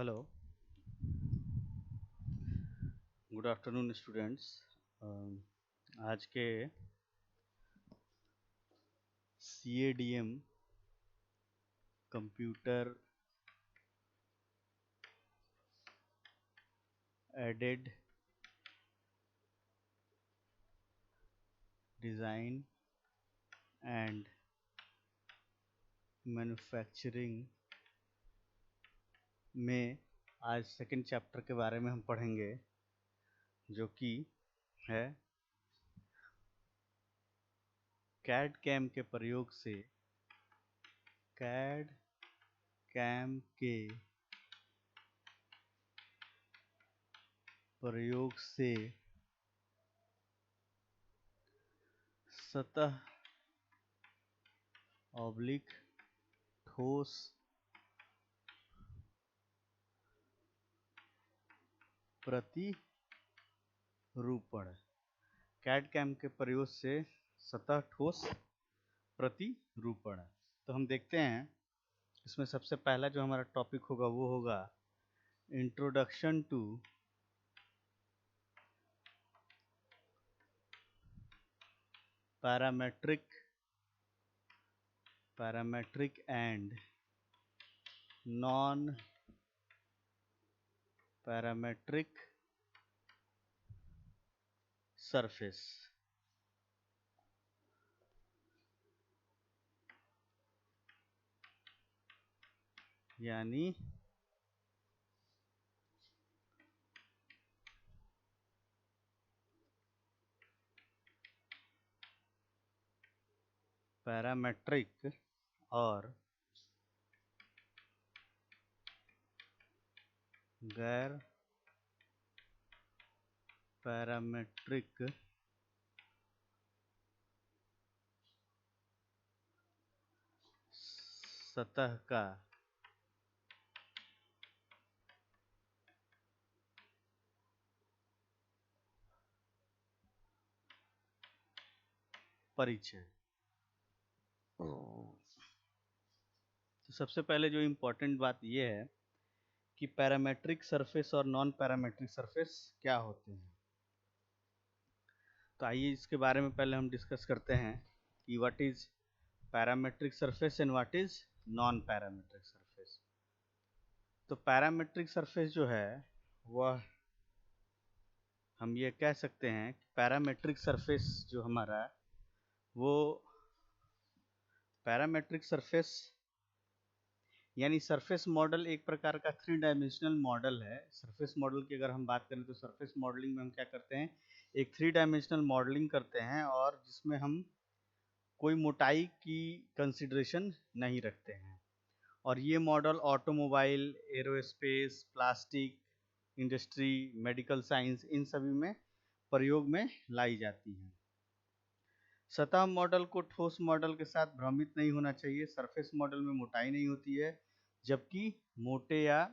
Hello, good afternoon students. आज के CADM computer aided design and manufacturing में आज सेकंड चैप्टर के बारे में हम पढ़ेंगे, जो कि है कैड कैम के प्रयोग से कैड कैम के प्रयोग से सतह ऑब्लिक ठोस प्रतिरूपण। कैड कैम के प्रयोग से सतह ठोस प्रतिरूपण। तो हम देखते हैं, इसमें सबसे पहला जो हमारा टॉपिक होगा वो होगा introduction to parametric and non parametric surface. यानी पैरामेट्रिक और गैर पैरामेट्रिक सतह का परिचय। तो सबसे पहले जो इम्पोर्टेंट बात यह है कि पैरामेट्रिक सरफेस और नॉन पैरामेट्रिक सरफेस क्या होते हैं। तो आइए इसके बारे में पहले हम डिस्कस करते हैं कि what is parametric surface and what is non parametric surface. तो पैरामेट्रिक सरफेस जो है वह हम ये कह सकते हैं कि पैरामेट्रिक सरफेस जो हमारा वो पैरामेट्रिक सरफेस यानी सरफेस मॉडल एक प्रकार का 3 डायमेंशनल मॉडल है। सरफेस मॉडल की अगर हम बात करें तो सरफेस मॉडलिंग में हम क्या करते हैं, एक 3 डायमेंशनल मॉडलिंग करते हैं और जिसमें हम कोई मोटाई की कंसिडरेशन नहीं रखते हैं। और ये model automobile, aerospace, plastic industry, medical science, इन सभी में प्रयोग में लाई जाती है। सतह मॉडल को ठोस मॉडल के साथ भ्रमित नहीं होना चाहिए। सरफेस मॉडल में मोटाई नहीं होती है, जबकि मोटे या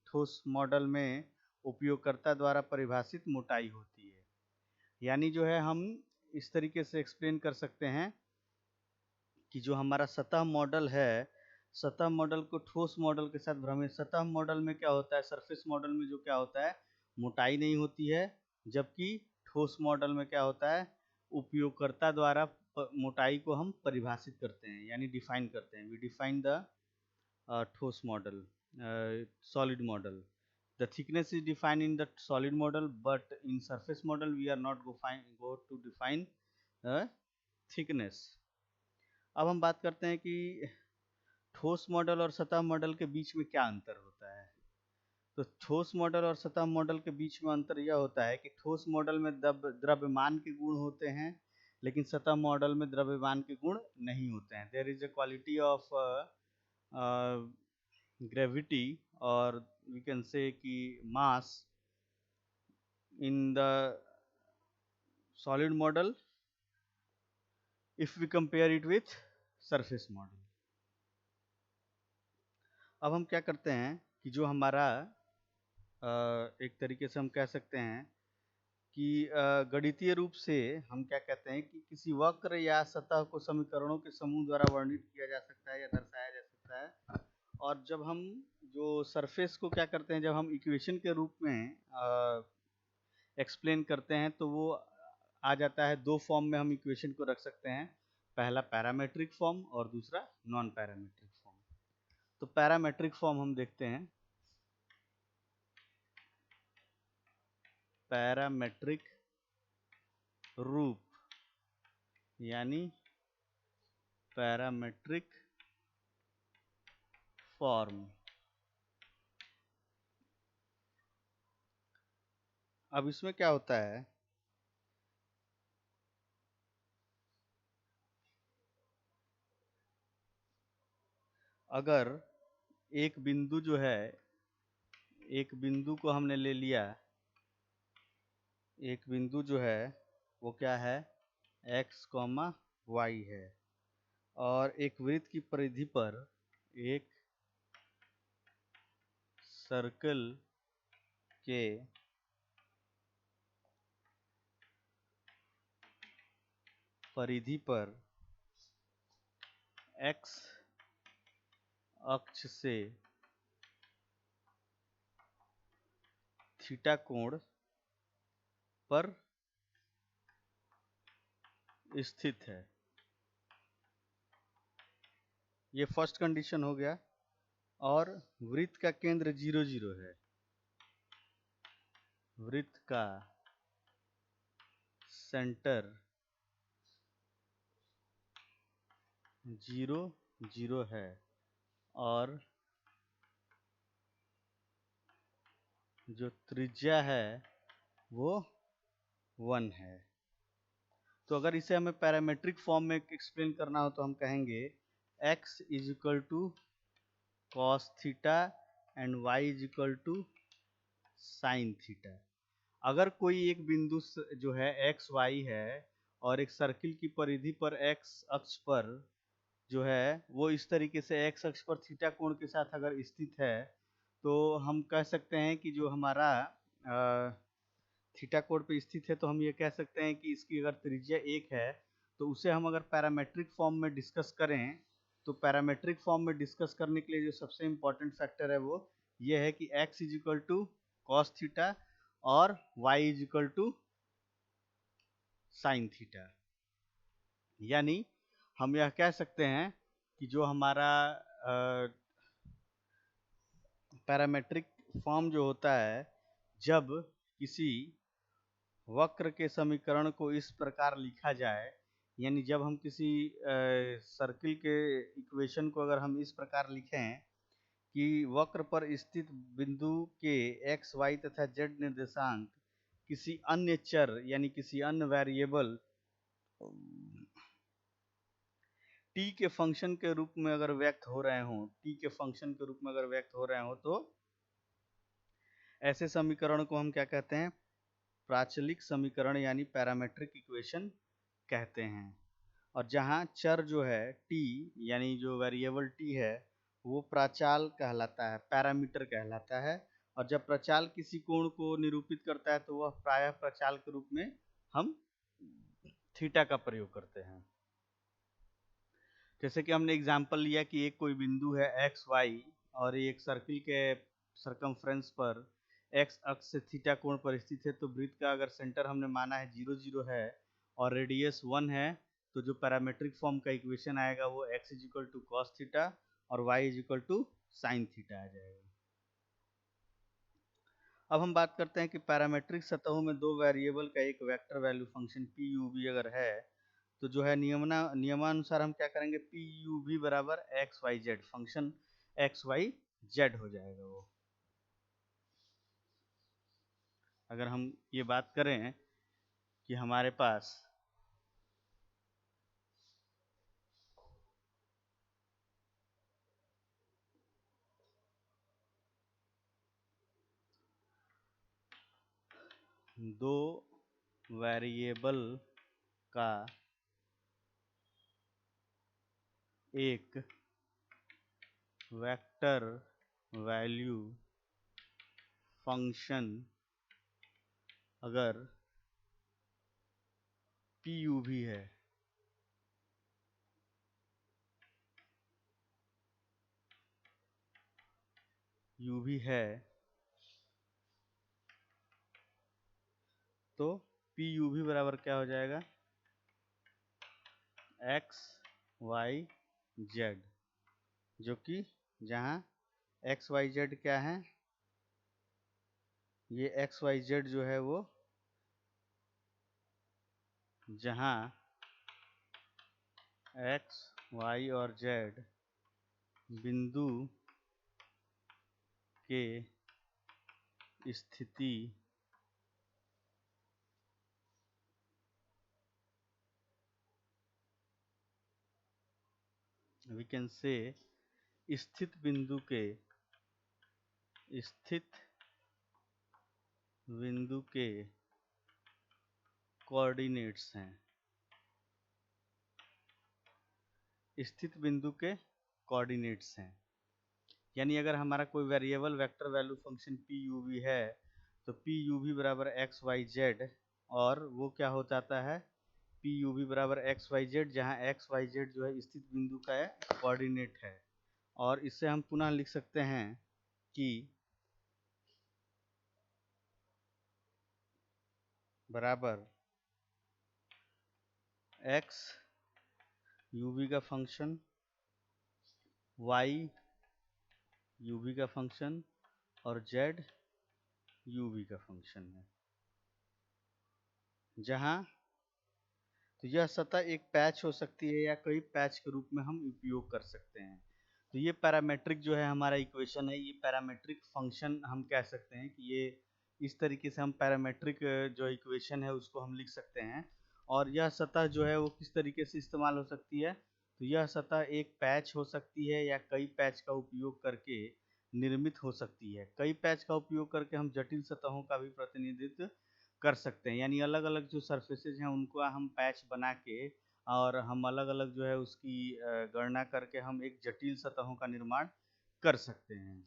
ठोस मॉडल में उपयोगकर्ता द्वारा परिभाषित मोटाई होती है। यानी जो है हम इस तरीके से एक्सप्लेन कर सकते हैं कि जो हमारा सतह मॉडल है, सतह मॉडल को ठोस मॉडल के साथ भ्रमित। सतह मॉडल में क्या होता है, सरफेस मॉडल में जो क्या होता है, मोटाई नहीं होती है, जबकि ठोस मॉडल में क्या होता है, उपयोगकर्ता द्वारा मोटाई को हम परिभाषित करते हैं यानी डिफाइन करते हैं। वी डिफाइन द ठोस model, solid model. The thickness is defined in the solid model, but in surface model we are not go to define thickness. अब हम बात करते हैं कि ठोस मॉडल और सतह मॉडल के बीच में क्या अंतर होता है। तो ठोस मॉडल और सतह मॉडल के बीच में अंतर यह होता है कि ठोस मॉडल में द्रव्यमान के गुण होते हैं, लेकिन सतह मॉडल में द्रव्यमान के गुण नहीं होते हैं। There is a quality of gravity और वी कैन से कि mass in the solid model if we compare it with surface model. अब हम क्या करते हैं कि जो हमारा एक तरीके से हम कह सकते हैं कि गणितीय रूप से हम क्या कहते हैं कि किसी वक्र या सतह को समीकरणों के समूह द्वारा वर्णित किया जा सकता है या दर्शाया जा सकता है। और जब हम जो सरफेस को क्या करते हैं, जब हम इक्वेशन के रूप में एक्सप्लेन करते हैं तो वो आ जाता है, दो फॉर्म में हम इक्वेशन को रख सकते हैं, पहला पैरामेट्रिक फॉर्म और दूसरा नॉन पैरामेट्रिक फॉर्म। तो पैरामेट्रिक फॉर्म हम देखते हैं, पैरामेट्रिक रूप यानी पैरामेट्रिक फॉर्म। अब इसमें क्या होता है, अगर एक बिंदु जो है, एक बिंदु को हमने ले लिया, एक बिंदु जो है वो क्या है, x, y है, और एक वृत्त की परिधि पर एक सर्कल के परिधि पर x अक्ष से थीटा कोण पर स्थित है। ये फर्स्ट कंडीशन हो गया। और वृत्त का केंद्र 0, 0 है, वृत्त का सेंटर 0, 0 है, और जो त्रिज्या है वो 1 है। तो अगर इसे हमें पैरामेट्रिक फॉर्म में एक्सप्लेन करना हो तो हम कहेंगे x is equal to cos theta and y is equal to sine theta. अगर कोई एक बिंदु जो है एक्स वाई है और एक सर्किल की परिधि पर एक्स अक्ष पर जो है वो इस तरीके से एक्स अक्ष पर थीटा कोण के साथ अगर स्थित है, तो हम कह सकते हैं कि जो हमारा थीटा कोण पे स्थित है, तो हम ये कह सकते हैं कि इसकी अगर त्रिज्या 1 है, तो उसे हम अगर पैरामेट्रिक फॉर्म में डिस्कस करें, तो पैरामेट्रिक फॉर्म में डिस्कस करने के लिए जो सबसे इम्पोर्टेंट फैक्टर है वो ये है कि x is equal to cos theta और y is equal to sine theta. यानी हम यह कह सकते हैं कि जो हमारा पैरामेट्रिक फॉर्म जो होता है, जब किसी वक्र के समीकरण को इस प्रकार लिखा जाए, यानी जब हम किसी सर्किल के इक्वेशन को अगर हम इस प्रकार लिखें कि वक्र पर स्थित बिंदु के x, y तथा z निर्देशांक किसी अन्य चर यानी किसी अन्य वेरिएबल t के फंक्शन के रूप में अगर व्यक्त हो रहे हों, t के फंक्शन के रूप में अगर व्यक्त हो रहे हों, तो ऐसे समीकरण को हम क्या कहते हैं, प्राचलिक समीकरण यानी पैरामेट्रिक इक्वेशन कहते हैं। और जहाँ चर जो है t यानी जो वेरिएबल t है वो प्राचाल कहलाता है, पैरामीटर कहलाता है। और जब प्रचाल किसी कोण को निरूपित करता है तो वह प्रायः प्रचाल के रूप में हम थीटा का प्रयोग करते हैं। जैसे कि हमने एग्जाम्पल लिया कि एक कोई बिंदु है एक्स वाई और एक सर्किल के सरकमफ्रेंस पर एक्स अक्ष से थीटा कोण पर स्थित है, तो वृत्त का अगर सेंटर हमने माना है 0, 0 है और रेडियस 1 है, तो जो पैरामेट्रिक फॉर्म का इक्वेशन आएगा वो x is equal to cos theta और y is equal to sine theta आ जाएगा। अब हम बात करते हैं कि पैरामेट्रिक सतहों में दो वेरिएबल का एक vector value function P U V अगर है, तो जो है नियमानुसार हम क्या करेंगे, पी यू वी बराबर X Y Z, function X Y Z हो जाएगा वो। अगर हम ये बात करें कि हमारे पास दो वेरिएबल का एक वेक्टर वैल्यू फंक्शन अगर पी यू भी है, u भी है तो पी यू भी बराबर क्या हो जाएगा, एक्स वाई जेड, जो कि जहाँ एक्स वाई जेड क्या है, ये एक्स वाई जेड जो है वो जहाँ एक्स वाई और जेड बिंदु के स्थिति वी कैन से स्थित बिंदु के कोऑर्डिनेट्स हैं, स्थित बिंदु के कोऑर्डिनेट्स हैं। यानी अगर हमारा कोई variable vector value function P U V है तो पी यू वी बराबर एक्स वाई जेड, और वो क्या हो जाता है, पी यू वी बराबर एक्स वाई जेड, जहाँ एक्स वाई जेड जो है स्थित बिंदु का कोऑर्डिनेट है। और इससे हम पुनः लिख सकते हैं कि बराबर एक्स यू वी का फंक्शन, वाई यू वी का फंक्शन और जेड यू वी का फंक्शन है। जहाँ तो यह सतह एक पैच हो सकती है या कई पैच के रूप में हम उपयोग कर सकते हैं। तो ये पैरामेट्रिक जो है हमारा इक्वेशन है, ये पैरामेट्रिक फंक्शन हम कह सकते हैं कि ये इस तरीके से हम पैरामेट्रिक जो इक्वेशन है उसको हम लिख सकते हैं। और यह सतह जो है वो किस तरीके से इस्तेमाल हो सकती है, तो यह सतह एक पैच हो सकती है या कई पैच का उपयोग करके निर्मित हो सकती है। कई पैच का उपयोग करके हम जटिल सतहों का भी प्रतिनिधित्व कर सकते हैं, यानी अलग अलग जो सरफेसेज हैं उनको हम पैच बना के और हम अलग अलग जो है उसकी गणना करके हम एक जटिल सतहों का निर्माण कर सकते हैं।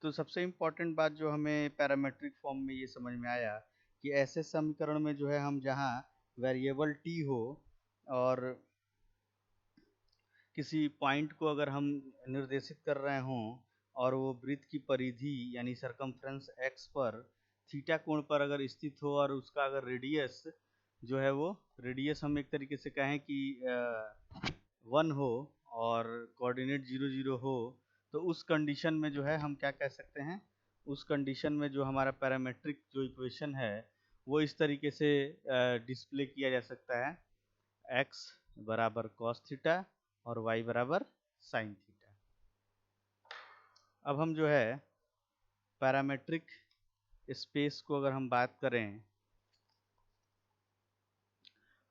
तो सबसे इम्पोर्टेंट बात जो हमें पैरामेट्रिक फॉर्म में ये समझ में आया कि ऐसे समीकरण में जो है हम जहाँ वेरिएबल टी हो और किसी पॉइंट को अगर हम निर्देशित कर रहे हों और वो वृत्त की परिधि यानी सरकमफ्रेंस एक्स पर थीटा कोण पर अगर स्थित हो और उसका अगर रेडियस जो है वो रेडियस हम एक तरीके से कहें कि 1 हो और कोऑर्डिनेट 0 0 हो, तो उस कंडीशन में जो है हम क्या कह सकते हैं, उस कंडीशन में जो हमारा पैरामेट्रिक जो इक्वेशन है वो इस तरीके से डिस्प्ले किया जा सकता है, x बराबर कॉस थीटा और y बराबर साइन थीटा। अब हम जो है पैरामेट्रिक स्पेस को अगर हम बात करें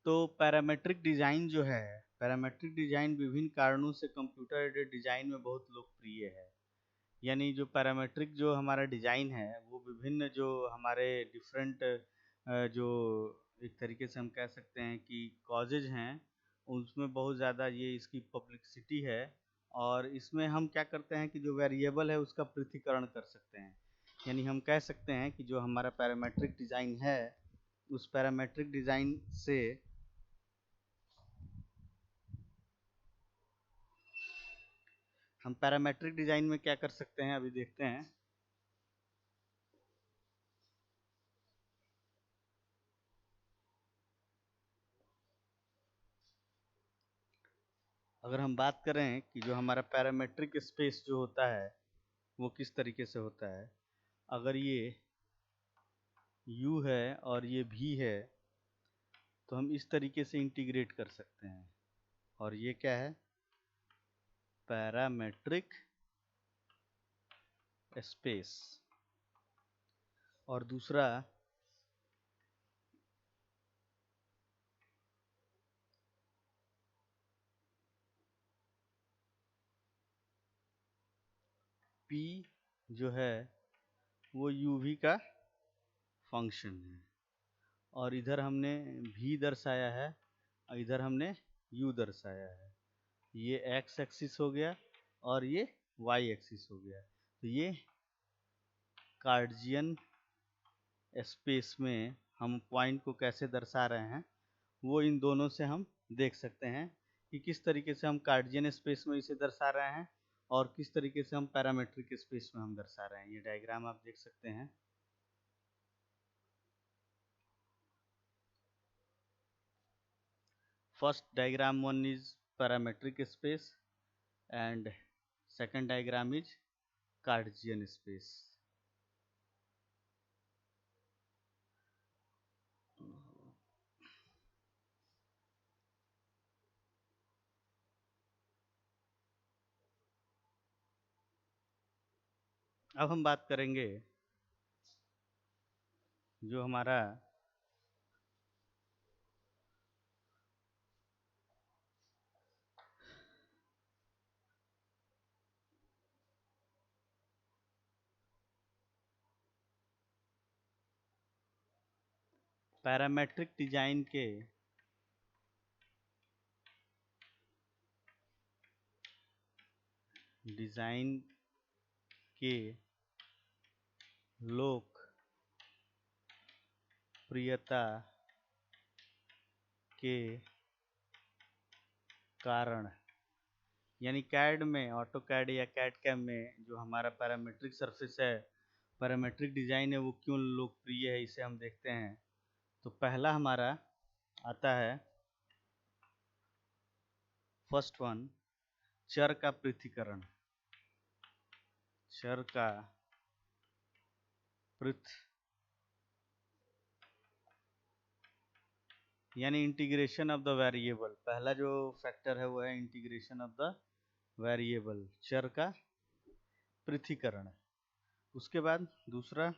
तो पैरामेट्रिक डिजाइन जो है, पैरामेट्रिक डिजाइन विभिन्न कारणों से कंप्यूटर एडेड डिजाइन में बहुत लोकप्रिय है। यानी जो पैरामेट्रिक जो हमारा डिजाइन है वो विभिन्न जो हमारे डिफरेंट जो एक तरीके से हम कह सकते हैं कि कॉजेज हैं उसमें बहुत ज़्यादा ये इसकी पब्लिसिटी है। और इसमें हम क्या करते हैं कि जो वेरिएबल है उसका पृथक्करण कर सकते हैं। यानी हम कह सकते हैं कि जो हमारा पैरामेट्रिक डिज़ाइन है उस पैरामेट्रिक डिज़ाइन से हम पैरामेट्रिक डिज़ाइन में क्या कर सकते हैं अभी देखते हैं। अगर हम बात करें कि जो हमारा पैरामेट्रिक स्पेस जो होता है वो किस तरीके से होता है, अगर ये u है और ये v है तो हम इस तरीके से इंटीग्रेट कर सकते हैं। और ये क्या है, पैरामेट्रिक स्पेस। और दूसरा p जो है वो uv का फंक्शन है और इधर हमने v दर्शाया है और इधर हमने u दर्शाया है। ये x एक्सिस हो गया और ये y एक्सिस हो गया। तो ये कार्टेशियन स्पेस में हम पॉइंट को कैसे दर्शा रहे हैं वो इन दोनों से हम देख सकते हैं कि किस तरीके से हम कार्टेशियन स्पेस में इसे दर्शा रहे हैं और किस तरीके से हम पैरामेट्रिक स्पेस में हम दर्शा रहे हैं। ये डायग्राम आप देख सकते हैं। First diagram one is parametric space and second diagram is Cartesian space. अब हम बात करेंगे जो हमारा पैरामेट्रिक डिजाइन के लोकप्रियता के कारण, यानी कैड में, ऑटो कैड या कैड कैम में जो हमारा पैरामेट्रिक सरफेस है, पैरामेट्रिक डिजाइन है, वो क्यों लोकप्रिय है, इसे हम देखते हैं। तो पहला हमारा आता है फर्स्ट वन, चर का पृथक्करण। चर का यानी इंटीग्रेशन ऑफ द वेरिएबल। पहला जो फैक्टर है वो है इंटीग्रेशन ऑफ द वेरिएबल, चर का पृथक्करण। उसके बाद दूसरा,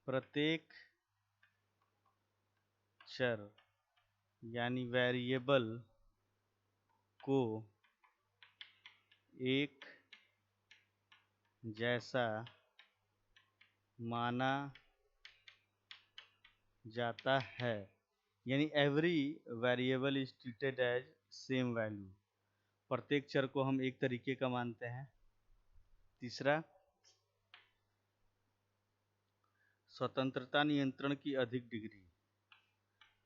प्रत्येक चर यानी वेरिएबल को एक जैसा माना जाता है, यानी every variable is treated as same value. प्रत्येक चर को हम एक तरीके का मानते हैं। तीसरा, स्वतंत्रता नियंत्रण की अधिक डिग्री,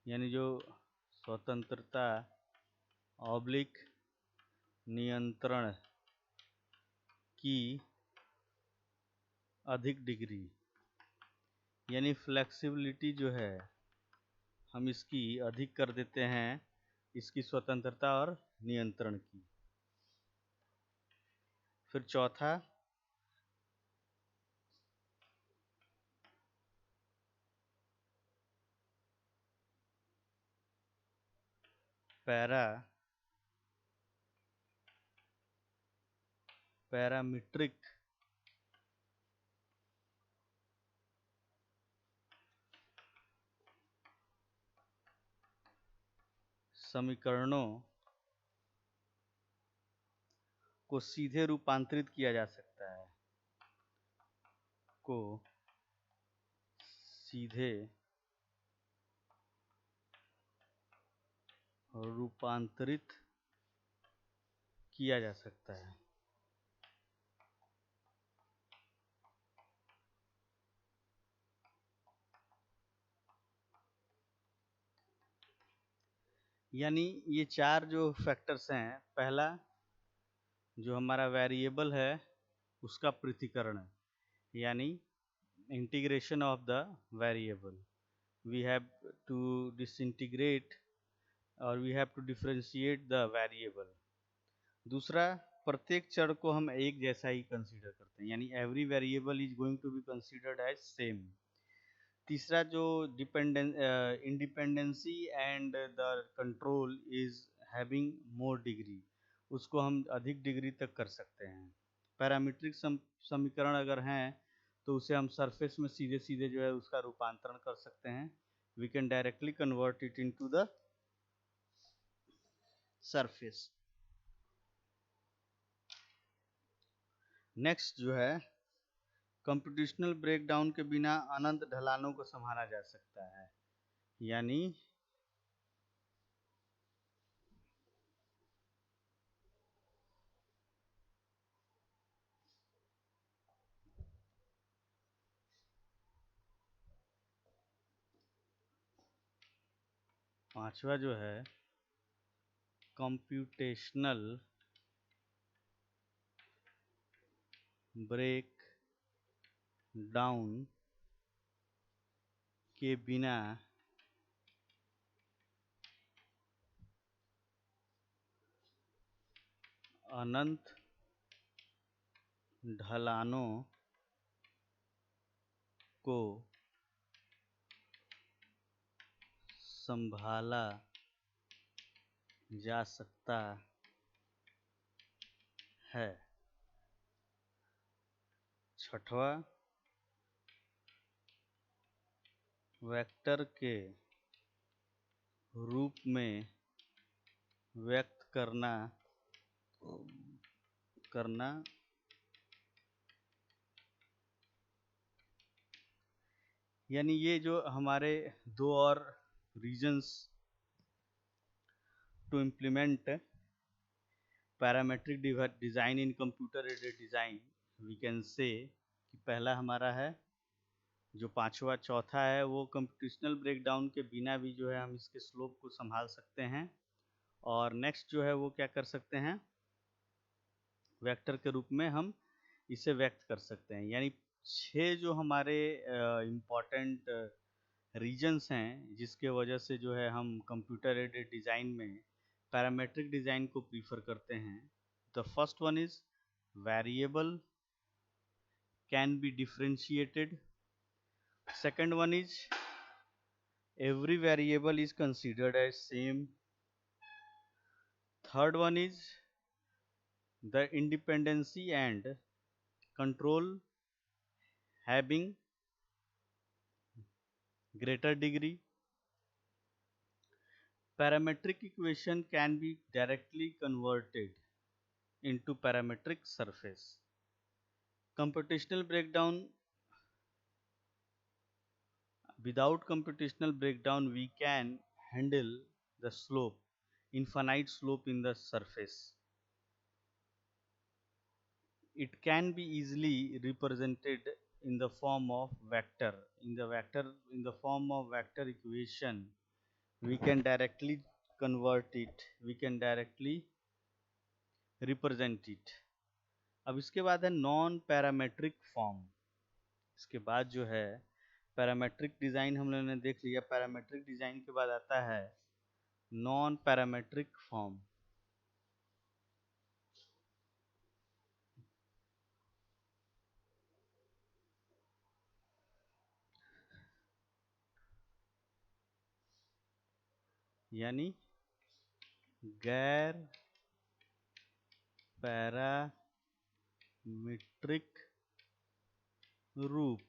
यानी जो स्वतंत्रता ऑब्लिक नियंत्रण की अधिक डिग्री, यानी फ्लेक्सिबिलिटी जो है हम इसकी अधिक कर देते हैं, इसकी स्वतंत्रता और नियंत्रण की। फिर चौथा, पैरामीट्रिक समीकरणों को सीधे रूपांतरित किया जा सकता है, को सीधे रूपांतरित किया जा सकता है। यानी ये चार जो फैक्टर्स हैं, पहला जो हमारा वेरिएबल है उसका पृथक्करण, यानी integration of the variable, we have to disintegrate और we have to differentiate the variable. दूसरा, प्रत्येक चर को हम एक जैसा ही कंसीडर करते हैं, यानी every variable is going to be considered as same. तीसरा, जो independency and the control is having more degree, उसको हम अधिक डिग्री तक कर सकते हैं। पैरामीट्रिक समीकरण अगर हैं तो उसे हम सरफेस में सीधे सीधे जो है उसका रूपांतरण कर सकते हैं। We can directly convert it into the surface. Next जो है, कंप्यूटेशनल ब्रेकडाउन के बिना अनंत ढलानों को संभाला जा सकता है, यानी पांचवा जो है कंप्यूटेशनल ब्रेक डाउन के बिना अनंत ढलानों को संभाला जा सकता है। छठवां, वेक्टर के रूप में व्यक्त करना यानी ये जो हमारे दो और reasons to implement parametric design in computer aided design, we can say कि पहला हमारा है, जो पांचवा चौथा है वो कंप्यूटेशनल ब्रेकडाउन के बिना भी जो है हम इसके स्लोप को संभाल सकते हैं। और नेक्स्ट जो है वो क्या कर सकते हैं, वेक्टर के रूप में हम इसे व्यक्त कर सकते हैं। यानी 6 जो हमारे इम्पॉर्टेंट रीजन्स हैं जिसके वजह से जो है हम कंप्यूटर एडेड डिज़ाइन में पैरामेट्रिक डिज़ाइन को प्रीफर करते हैं। The first one is variable can be differentiated. Second one is every variable is considered as same. Third one is the independency and control having greater degree. Parametric equation can be directly converted into parametric surface. Computational breakdown, without computational breakdown we can handle the slope, infinite slope in the surface. It can be easily represented in the form of vector. In the form of vector equation, we can directly convert it, we can directly represent it. अब इसके बाद है non parametric form. इसके बाद जो है parametric design हम लोगों ने देख लिया। पैरामेट्रिक डिज़ाइन के बाद आता है नॉन पैरामेट्रिक फॉर्म। यानी गैर पैरामीट्रिक रूप,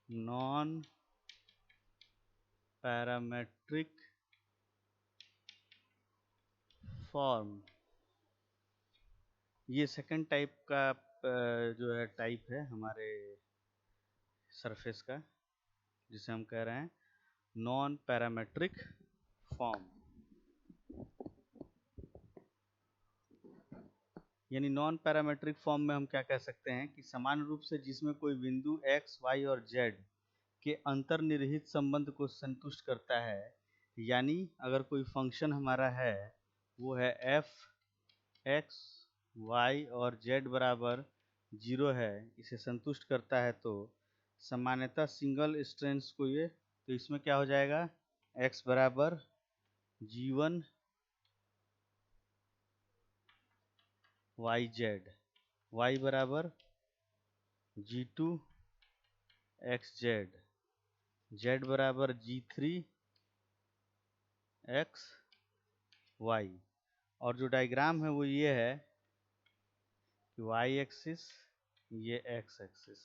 नॉन पैरामेट्रिक फॉर्म, ये सेकंड टाइप का जो है टाइप है हमारे सरफेस का, जिसे हम कह रहे हैं नॉन पैरामेट्रिक फॉर्म। यानी नॉन पैरामेट्रिक फॉर्म में हम क्या कह सकते हैं कि समान रूप से जिसमें कोई बिंदु x, y और z के अंतर्निहित संबंध को संतुष्ट करता है। यानी अगर कोई फंक्शन हमारा है वो है f x y और z बराबर 0 है, इसे संतुष्ट करता है, तो सामान्यतः सिंगल स्ट्रेंड्स को ये, तो इसमें क्या हो जाएगा x बराबर g1 yz, y बराबर g2 xz, z बराबर g3 xy। और जो डायग्राम है वो ये है कि y एक्सिस, ये x एक्सिस,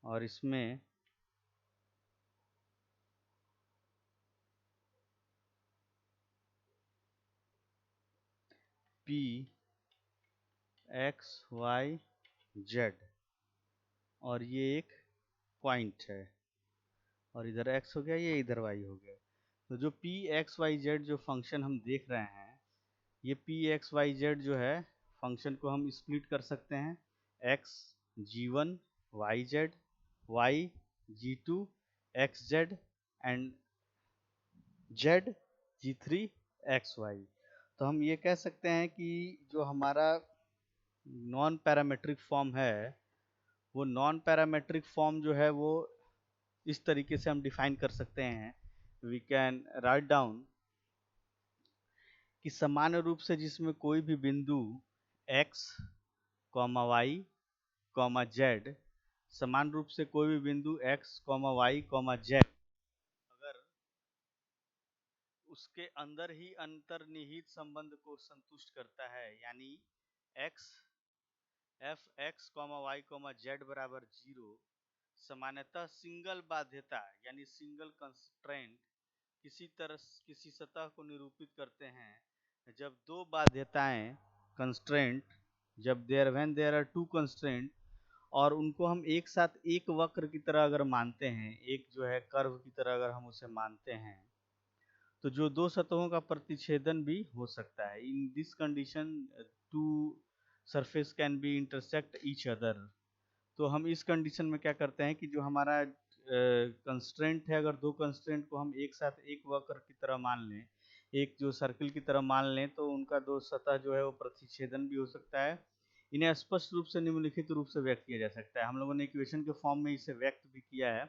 और इसमें p x y z, और ये एक पॉइंट है, और इधर x हो गया, ये इधर y हो गया। तो जो p x y z जो फंक्शन हम देख रहे हैं, ये p x y z जो है फंक्शन को हम स्प्लिट कर सकते हैं, x g1 yz, y g2 xz and z g3 xy। तो हम ये कह सकते हैं कि जो हमारा नॉन पैरामेट्रिक फॉर्म है, वो नॉन पैरामेट्रिक फॉर्म जो है वो इस तरीके से हम डिफाइन कर सकते हैं। वी कैन राइट डाउन कि सामान्य रूप से जिसमें कोई भी बिंदु x, y, z, समान रूप से कोई भी बिंदु x, y, z अगर उसके अंदर ही अंतर्निहित संबंध को संतुष्ट करता है, यानी x f x, y, z बराबर 0, सामान्यतः सिंगल बाध्यता यानी सिंगल कंस्ट्रेंट किसी सतह को निरूपित करते हैं जब दो बाध्यताएं कंस्ट्रेंट जब देयर आर टू कंस्ट्रेंट और उनको हम एक साथ एक वक्र की तरह अगर मानते हैं, एक जो है कर्व की तरह अगर हम उसे मानते हैं, तो जो दो सतहों का प्रतिच्छेदन भी हो सकता है। In this condition two surface can be intersect each other. तो हम इस कंडीशन में क्या करते हैं कि जो हमारा कंस्ट्रेंट है, अगर दो कंस्ट्रेंट को हम एक साथ एक वक्र की तरह मान लें, एक जो सर्किल की तरह मान लें, तो उनका दो सतह जो है वो प्रतिच्छेदन भी हो सकता है। इन्हें स्पष्ट रूप से निम्नलिखित रूप से व्यक्त किया जा सकता है। हम लोगों ने इक्वेशन के फॉर्म में इसे व्यक्त भी किया है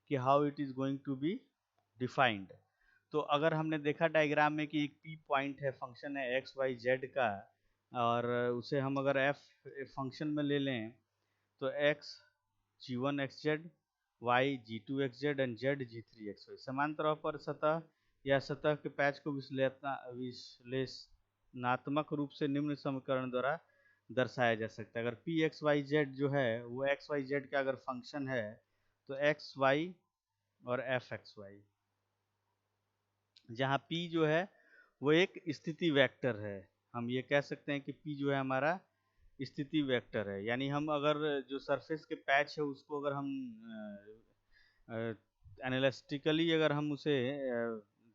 कि how it is going to be defined. तो अगर हमने देखा डायग्राम में कि एक पी पॉइंट है, फंक्शन है एक्स वाई जेड का, और उसे हम अगर एफ फंक्शन में ले लें, तो x g1 xz, y g2 xz and z g3 xy समान तौर पर सतह या सतह के पैच को विश्लेषणात्मक रूप से निम्न समीकरण द्वारा दर्शाया जा सकता है। अगर p x y z जो है वो x y z का अगर फंक्शन है, तो x y और f x y, जहाँ p जो है वो एक स्थिति वेक्टर है। हम ये कह सकते हैं कि p जो है हमारा स्थिति वेक्टर है। यानी हम अगर जो सरफेस के पैच है उसको अगर हम एनालिटिकली अगर हम उसे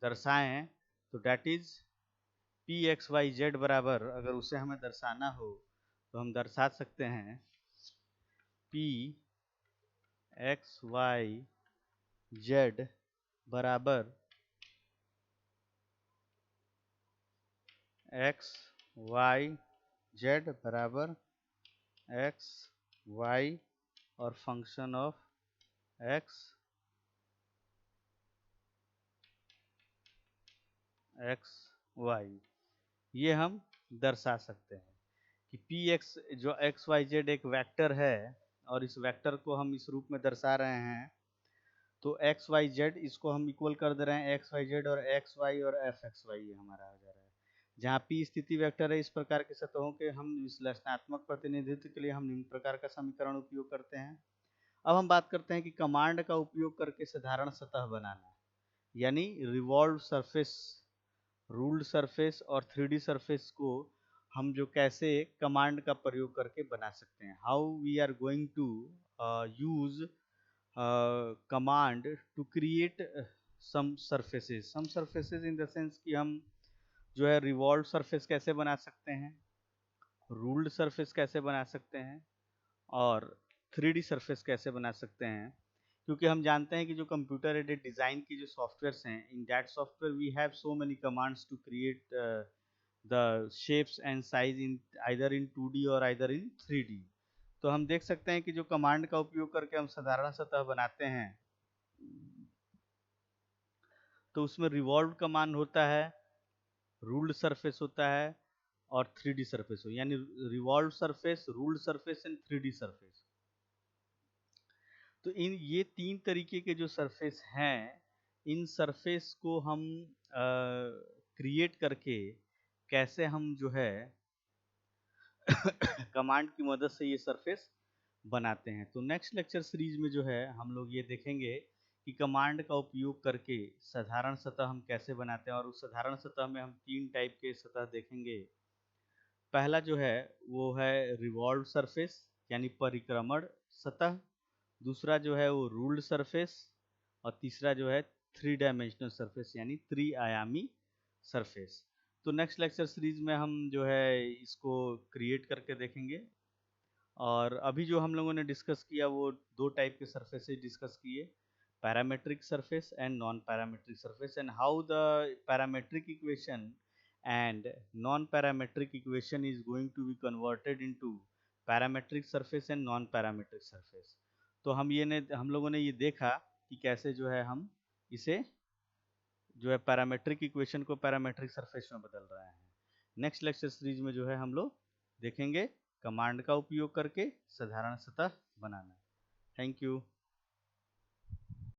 दर्शाएं, तो that is P X Y Z बराबर, अगर उसे हमें दर्शाना हो तो हम दर्शा सकते हैं पी एक्स वाई जेड बराबर एक्स वाई जेड बराबर एक्स वाई और function of X X Y, ये हम दर्शा सकते हैं कि पी एक्स जो एक्स वाई जेड एक वेक्टर है, और इस वेक्टर को हम इस रूप में दर्शा रहे हैं। तो एक्स वाई जेड इसको हम इक्वल कर दे रहे हैं एक्स वाई जेड और एक्स वाई और एफ एक्स वाई, ये हमारा हो जा रहा है। जहाँ पी स्थिति वेक्टर है, इस प्रकार के सतहों के हम विश्लेषणात्मक प्रतिनिधित्व के लिए हम निम्न प्रकार का समीकरण उपयोग करते हैं। अब हम बात करते हैं कि कमांड का उपयोग करके साधारण सतह बनाना, यानी रिवॉल्व सरफेस, रूल्ड सरफेस और 3D सरफेस को हम जो कैसे कमांड का प्रयोग करके बना सकते हैं। How we are going to use command to create some surfaces in the sense कि हम जो है रिवॉल्व सरफेस कैसे बना सकते हैं, रूल्ड सरफेस कैसे बना सकते हैं, और 3D सरफेस कैसे बना सकते हैं। क्योंकि हम जानते हैं कि जो कंप्यूटर एडेड डिज़ाइन की जो सॉफ्टवेयर्स हैं, in that software we have so many commands to create the shapes and size in either in 2D और आइदर इन 3D। तो हम देख सकते हैं कि जो कमांड का उपयोग करके हम साधारण सतह बनाते हैं, तो उसमें रिवॉल्व कमांड होता है, रूल्ड सरफेस होता है, और 3D सरफेस हो, यानी revolve surface, ruled surface and 3D surface. तो इन ये तीन तरीके के जो सरफेस हैं, इन सरफेस को हम क्रिएट करके कैसे हम जो है कमांड की मदद से ये सरफेस बनाते हैं। तो नेक्स्ट लेक्चर सीरीज में जो है हम लोग ये देखेंगे कि कमांड का उपयोग करके साधारण सतह हम कैसे बनाते हैं, और उस साधारण सतह में हम तीन टाइप के सतह देखेंगे। पहला जो है वो है रिवॉल्व सरफेस यानी परिक्रमण सतह, दूसरा जो है वो रूल्ड सरफेस, और तीसरा जो है 3 डायमेंशनल सरफेस यानी त्रिआयामी सरफेस। तो नेक्स्ट लेक्चर सीरीज में हम जो है इसको क्रिएट करके देखेंगे। और अभी जो हम लोगों ने डिस्कस किया वो दो टाइप के सरफेसेस डिस्कस किए, parametric surface and non parametric surface, and how the parametric equation and non-parametric equation is going to be converted into parametric surface and non-parametric surface। तो हम लोगों ने ये देखा कि कैसे जो है हम इसे जो है पैरामेट्रिक इक्वेशन को पैरामेट्रिक सरफेस में बदल रहे हैं। नेक्स्ट लेक्चर सीरीज में जो है हम लोग देखेंगे कमांड का उपयोग करके साधारण सतह बनाना। Thank you.